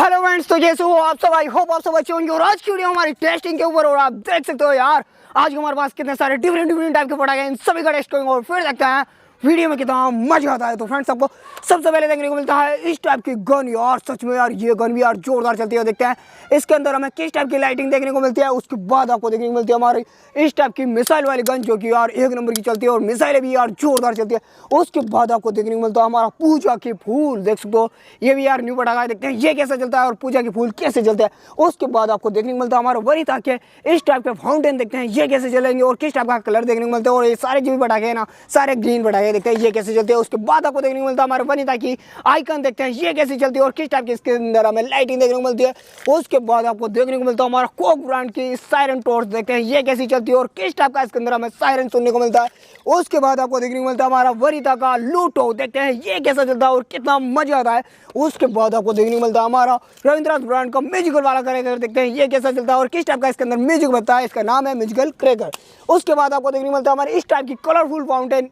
Hello friends, तो जैसे हो आप सब, आई होप आप सब अच्छे होंगे। और आज की वीडियो हमारी टेस्टिंग के ऊपर, और आप देख सकते हो यार आज हमारे पास कितने सारे डिफरेंट टाइप के प्रोडक्ट हैं। इन सभी का टेस्ट करेंगे और फिर देखते हैं वीडियो में कितना मजा आता है। तो फ्रेंड्स, आपको सबसे पहले देखने को मिलता है इस टाइप की गन। यार सच में यार ये गन भी यार जोरदार चलती है। देखते हैं इसके अंदर हमें किस टाइप की लाइटिंग देखने को मिलती है। उसके बाद आपको देखने को मिलती है हमारी इस टाइप की मिसाइल वाली गन, जो कि यार एक नंबर की चलती है और मिसाइलें भी यार जोरदार चलती है। उसके बाद आपको देखने को मिलता है हमारा पूजा के फूल, देख सकते हो ये भी यार न्यू पटाखा है। देखते हैं ये कैसे चलता है और पूजा के फूल कैसे चलते हैं। उसके बाद आपको देखने को मिलता है हमारा वनिता के इस टाइप के फाउंटेन, देखते हैं ये कैसे चलेंगे और किस टाइप का कलर देखने को मिलता है। और ये सारे जो भी पटाखे हैं ना, सारे ग्रीन पटाखे, देखते हैं ये कैसे चलते हैं। उसके बाद आपको देखने को मिलता है हमारे वनिता की आइकन, देखते हैं ये कैसी चलती है और किस टाइप की इसके अंदर हमें लाइटिंग देखने को मिलती है। उसके बाद आपको देखने को मिलता है हमारा कोक ब्रांड की सायरन टॉर्च, देखते हैं ये कैसी चलती है और किस टाइप का इसके अंदर हमें सायरन सुनने को मिलता है। उसके बाद आपको देखने को मिलता है हमारा वनिता का लूटो, देखते हैं ये कैसा चलता है और कितना मजा आता है। उसके बाद आपको देखने को मिलता है हमारा रविंद्र ब्रांड का म्यूजिकल वाला क्रैकर, देखते हैं ये कैसा चलता है और किस टाइप का इसके अंदर म्यूजिक बनता है। इसका नाम है म्यूजिकल क्रैकर। उसके बाद आपको देखने को मिलता है हमारे इस टाइप की कलरफुल फाउंटेन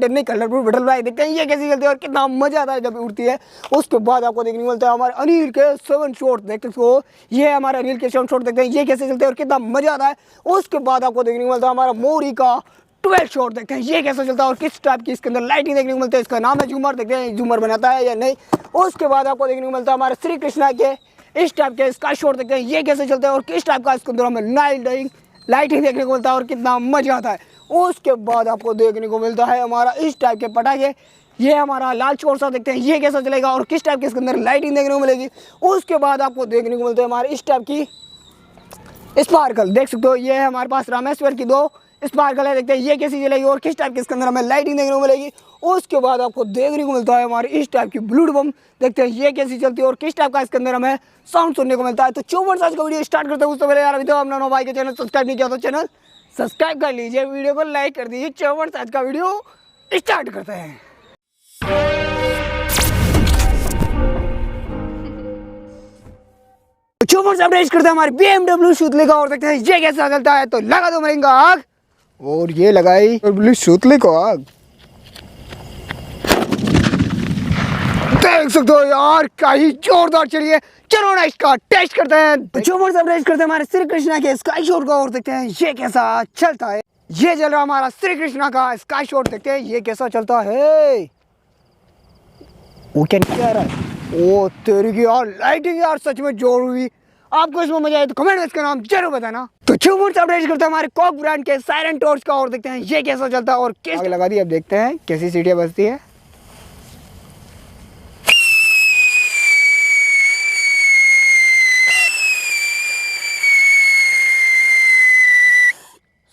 नहीं, कलरफुल बटरफ्लाई, देखते हैं ये कैसी चलती है और कितना मजा आता है जब उड़ती है। उसके बाद आपको देखने को मिलता है हमारे अनिल के 7 शॉट, देखते हो ये हमारे अनिल के 7 शॉट, देखते हैं ये कैसे चलते हैं और कितना मजा आता है। उसके बाद आपको देखने को मिलता है हमारा मोरी का 12 शॉट, देखते हैं ये कैसा चलता है और किस टाइप की इसके अंदर लाइटिंग देखने को मिलती है। इसका नाम है झूमर, देखते हैं झूमर बनाता है या नहीं। उसके बाद आपको देखने को मिलता है हमारे श्री कृष्णा के इस टाइप के स्काई शॉट, देखते हैं ये कैसे चलते हैं और किस टाइप का इसके अंदर हमें लाइटिंग देखने को मिलता है और कितना मजा आता है। उसके बाद आपको देखने को मिलता है हमारा इस टाइप के पटाखे, ये हमारा लाल चोर सा, देखते हैं ये कैसा चलेगा और किस टाइप के इसके अंदर लाइटिंग देखने को मिलेगी। उसके बाद आपको देखने को मिलते हैं हमारे इस टाइप की स्पार्कल, देख सकते हो ये है हमारे पास रामेश्वर की 2 स्पार्कल है, देखते हैं ये कैसी चलेगी और किस टाइप के इसके अंदर हमें लाइटिंग देखने को मिलेगी। उसके बाद आपको देखने को मिलता है हमारी इस टाइप की ब्लू बम, देखते हैं ये कैसी चलती है और किस टाइप का इसके अंदर हमें साउंड सुनने को मिलता है। तो 54 आज का वीडियो स्टार्ट करते हैं। उससे पहले यार अभी तो हमने भाई के चैनल सब्सक्राइब नहीं किया तो चैनल सब्सक्राइब कर लीजिए, वीडियो को लाइक कर दीजिए। 54 आज का वीडियो स्टार्ट करते हैं। अपडेट करते हैं हमारी BMW सूतले का, और देखते हैं ये कैसा चलता है। तो लगा दो मरेंगा आग, और ये लगाई BMW सूतले को आग, देख सकते हो यार क्या ही जोरदार चलिए। चलो ना इसका टेस्ट करते हैं। अपडेट करते हैं हमारे श्री कृष्णा के स्काई शॉट का, और देखते हैं ये कैसा चलता है। ये चल रहा हमारा श्री कृष्णा का स्काई शॉट, देखते हैं ये कैसा चलता है। वो क्या कह रहा है, ओ तेरी की यार लाइटिंग यार सच में जोर हुई। आपको इसमें मजा आए तो कमेंट में इसका नाम जरूर बताना। तो अपडेट करते हैं हमारे कोक ब्रांड के सायरन टॉर्च का, और देखते हैं ये कैसा चलता है और किस लगा दी। अब देखते हैं कैसी सीटियां बजती है।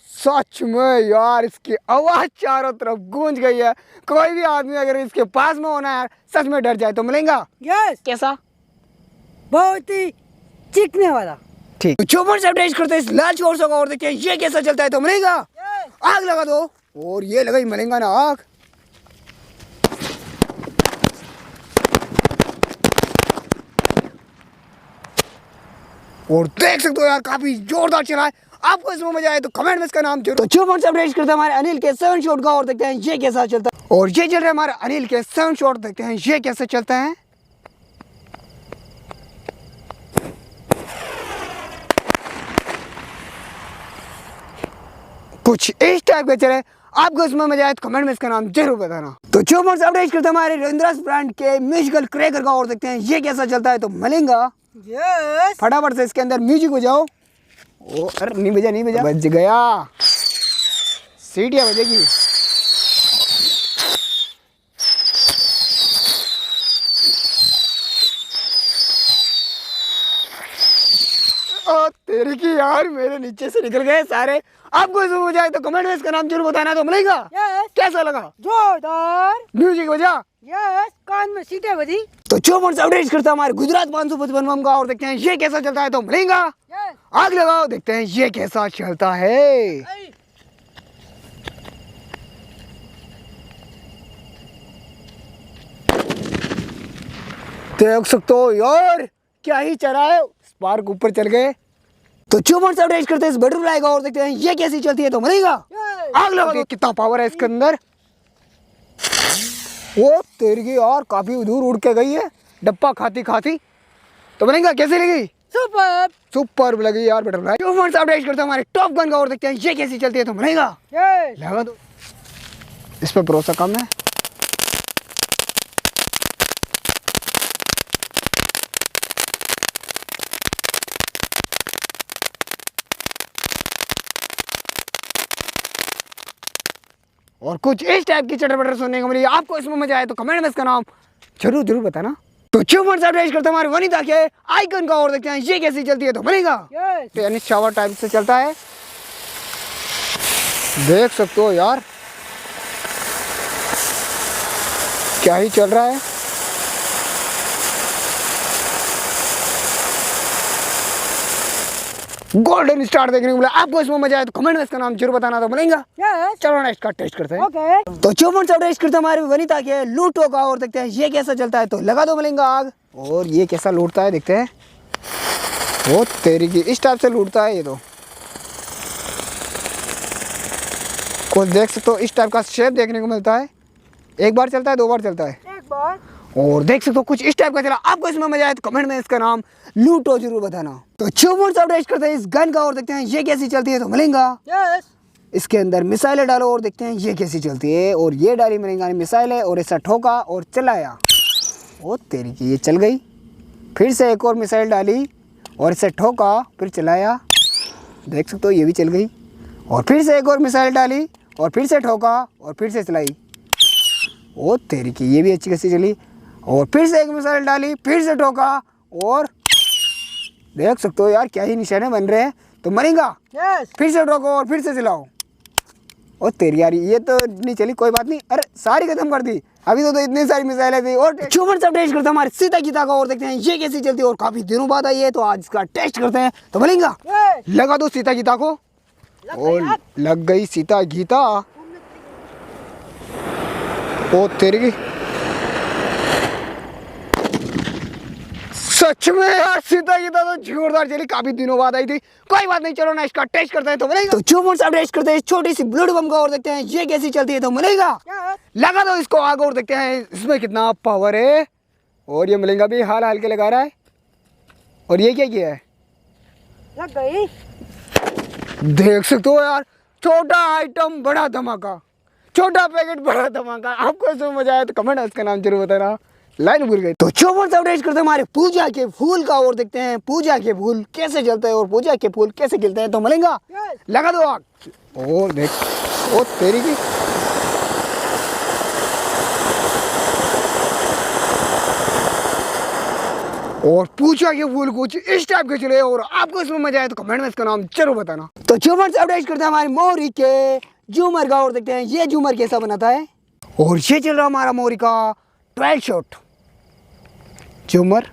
सच में यार इसकी आवाज चारों तरफ गूंज गई है। कोई भी आदमी अगर इसके पास में होना यार सच में डर जाए तो मिलेगा। यस, कैसा बहुत ही चिकने वाला। ठीक, चौपन से अपडेट करते हैं इस लाल चोर का, और देखिए ये कैसा चलता है तो मिलेगा। आग लगा दो, और ये लगाई मिलेगा ना आग। और देख सकते हो यार काफी जोरदार चला है। आपको इसमें मजा आए तो कमेंट में इसका नाम जरूर। तो चौपन से अपडेट करते हैं हमारे अनिल के 7 शॉट का, और देखते हैं ये कैसा चलता है। और ये चल रहा है हमारे अनिल के 7 शॉट, देखते हैं ये कैसे चलते हैं। कुछ इस टाइप के चले। आपको इसमें मजा आए तो कमेंट में इसका नाम जरूर बताना। तो चौपन से अपडेट करते हैं हमारे रविंद्र ब्रांड के म्यूजिकल क्रैकर का, और देखते हैं ये कैसा चलता है तो मिलेगा। यस, फटाफट से इसके अंदर म्यूजिक बजाओ। ओ अरे नहीं बजा बज गया, सीटियां बजेगी। तेरे की यार मेरे नीचे से निकल गए सारे। आपको इसमें मजा आए तो कमेंट में इसका नाम जरूर बताना तो मिलेगा। यस, कैसा लगा, जोरदार म्यूजिक बजा। यस, कान में सीटें बजी। तो 54 से अपडेट करता है हमारे गुजरात 555 का, और देखते हैं ये कैसा चलता है तो मिलेगा। यस, आग लगाओ, देखते हैं ये कैसा चलता है। देख सकते हो यार क्या ही चला है, स्पार्क ऊपर चल गए। तो 54 से अपडेट करते हैं इस बटरफ्लाई का, और देखते हैं ये कैसी चलती है तो मिलेगा। आग लगाओ, कितना पावर है इसके अंदर। वो तेरी की यार काफी दूर उड़ के गई है, डब्बा खाती खाती। तो बनेगा कैसी लगी? सुपर सुपर लगी यार बटरफ्लाई। जो फ्रेंड्स अपडेट करते हैं हमारे टॉप गन का और देखते हैं ये कैसी चलती है। तो बनेगा यस लगा दो, इस पर भरोसा कम है। और कुछ इस टाइप की चटर बटर सुनने को मिली। आपको इसमें मजा आए तो कमेंट में इसका नाम जरूर जरूर बताना। तो अचीवमेंट अपडेट करते हैं हमारे वनिता के आइकन का और देखते हैं ये कैसी चलती है। तो बनेगा यस तो यानी शावर टाइप से चलता है, देख सकते हो यार क्या ही चल रहा है। गोल्डन स्टार देखने को मिला। आपको इसमें मजा आया तो कमेंट में इसका नाम जरूर बताना। तो बनेगा यस चलो ना इसका टेस्ट करते हैं। ओके तो अचीवमेंट अपडेट करते हैं हमारे वनिता के लूटो का और देखते हैं ये कैसा चलता है। तो लगा दो मिलेंगा आग। और ये कैसा लूटता है देखते हैं। वो तेरी की इस टाइप से लूटता है ये तो कुछ देख सकते हो इस टाइप का शेप देखने को मिलता है। एक बार चलता है, दो बार चलता है एक बार और देख सकते हो कुछ इस टाइप का चला। आपको इसमें मजा आए तो कमेंट में इसका नाम लूटो जरूर बताना। तो अचीवमेंट अपडेट करते हैं इस गन का और देखते हैं ये कैसी चलती है। तो मिलेगा यस इसके अंदर मिसाइलें डालो और देखते हैं ये कैसी चलती है। और ये डाली मिलेगा मिसाइल है और ऐसा ठोका और चलाया। ओ तेरी की ये चल गई। फिर से एक और मिसाइल डाली और इसे ठोका फिर चलाया, देख सकते हो ये भी चल गई। और फिर से एक और मिसाइल डाली और फिर से ठोका और फिर से चलाई। ओ तेरी की ये भी अच्छी खासी चली। और फिर से एक मिसाइल डाली फिर से ठोका और देख सकते हो यार क्या ही निशाने बन रहे हैं। तो मरेगा यस फिर से ठोको और फिर से चलाओ। ओ तेरी यार ये तो नहीं चली, कोई बात नहीं। अरे सारी खत्म कर दी अभी तो इतनी सारी मिसाइलें थी। और अचीवमेंट अपडेट करते हैं हमारे सीता गीता का और देखते हैं ये कैसी चलती है। और काफी दिनों बाद आई है तो आज इसका टेस्ट करते हैं। तो मिलेगा यस लगा दो सीता गीता को। और लग गई सीता गीता। ओ तेरी की सच में यार सीता गीता तो जोरदार चली, काफी दिनों बाद आई थी। कोई बात नहीं चलो ना इसका टेस्ट करते हैं। तो मिलेगा तो अचीवमेंट अपडेट करते हैं छोटी सी ब्लड बम का और देखते हैं ये कैसी चलती है। तो मिलेगा यस लगा दो इसको आग और देखते हैं इसमें कितना पावर है। और ये मिलेगा भी हाल हाल के लगा रहा है। और ये क्या किया है लग गई देख सकते हो यार, छोटा आइटम बड़ा धमाका, छोटा पैकेट बड़ा धमाका। आपको इसमें मजा आया तो कमेंट इसका नाम जरूर बताना। लाइन भूल गई। तो चौवन अपडेट करते हैं हमारे पूजा के फूल का और देखते हैं पूजा के फूल कैसे चलते हैं और पूजा के फूल कैसे खिलते हैं। तो मिलेगा यस लगा दो आग। और देख ओ तेरी की और पूजा के फूल कुछ इस टाइप के चले। और आपको इसमें मजा आए तो कमेंट में इसका नाम जरूर बताना। तो झूमर अपडेट करते हैं हमारे मोरी के झूमर का और देखते हैं ये झूमर कैसा बनाता है। और ये चल रहा हमारा मोरी का 12 शॉट झूमर।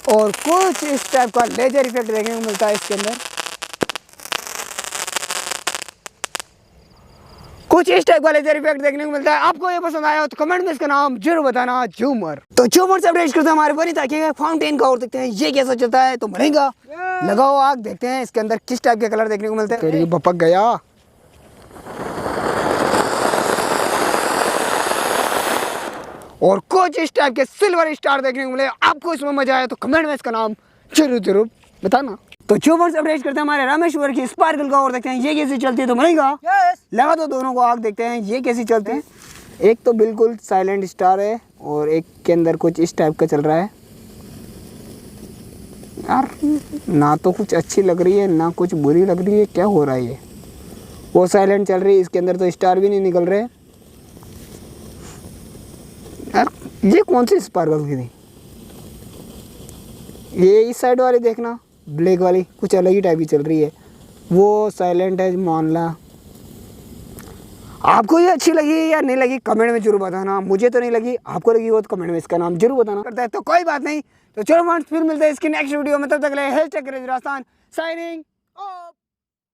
और कुछ इस टाइप का लेजर इफेक्ट देखने को मिलता है इसके अंदर। कुछ इस टाइप का लेजर इफेक्ट देखने को मिलता है। आपको ये पसंद आया हो तो कमेंट में इसका नाम जरूर बताना झूमर। तो झूमर से अपडेट करते हैं हमारे वनिता के फाउंटेन का और देखते हैं ये कैसा चलता है। तो मरेगा लगाओ आग, देखते हैं इसके अंदर किस टाइप के कलर देखने को मिलते हैं। भपक गया। और कुछ इस टाइप के सिल्वर स्टार देखने को मिले। आपको इसमें मजा आया तो कमेंट में इसका नाम जरूर जरूर बताना। तो चौबन अपडेट करते हैं हमारे रामेश्वर की स्पार्कल का और देखते हैं ये कैसी चलती है। तो मरेगा लगा दो दोनों को आग, देखते हैं ये कैसी चलते हैं। एक तो बिल्कुल साइलेंट स्टार है और एक के अंदर कुछ इस टाइप का चल रहा है। यार ना तो कुछ अच्छी लग रही है ना कुछ बुरी लग रही है, क्या हो रहा है ये। वो साइलेंट चल रही है, इसके अंदर तो स्टार भी नहीं निकल रहे। यार ये कौन सी स्पार्कल की थी। ये इस साइड वाली देखना ब्लैक वाली कुछ अलग ही टाइप की चल रही है। वो साइलेंट है मान ला। आपको ये अच्छी लगी या नहीं लगी कमेंट में जरूर बताना। मुझे तो नहीं लगी, आपको लगी हो तो कमेंट में इसका नाम जरूर बताना। करता है तो कोई बात नहीं। तो चलो फ्रेंड्स फिर मिलते हैं इसकी नेक्स्ट वीडियो में, तब तक के लिए राजस्थान साइनिंग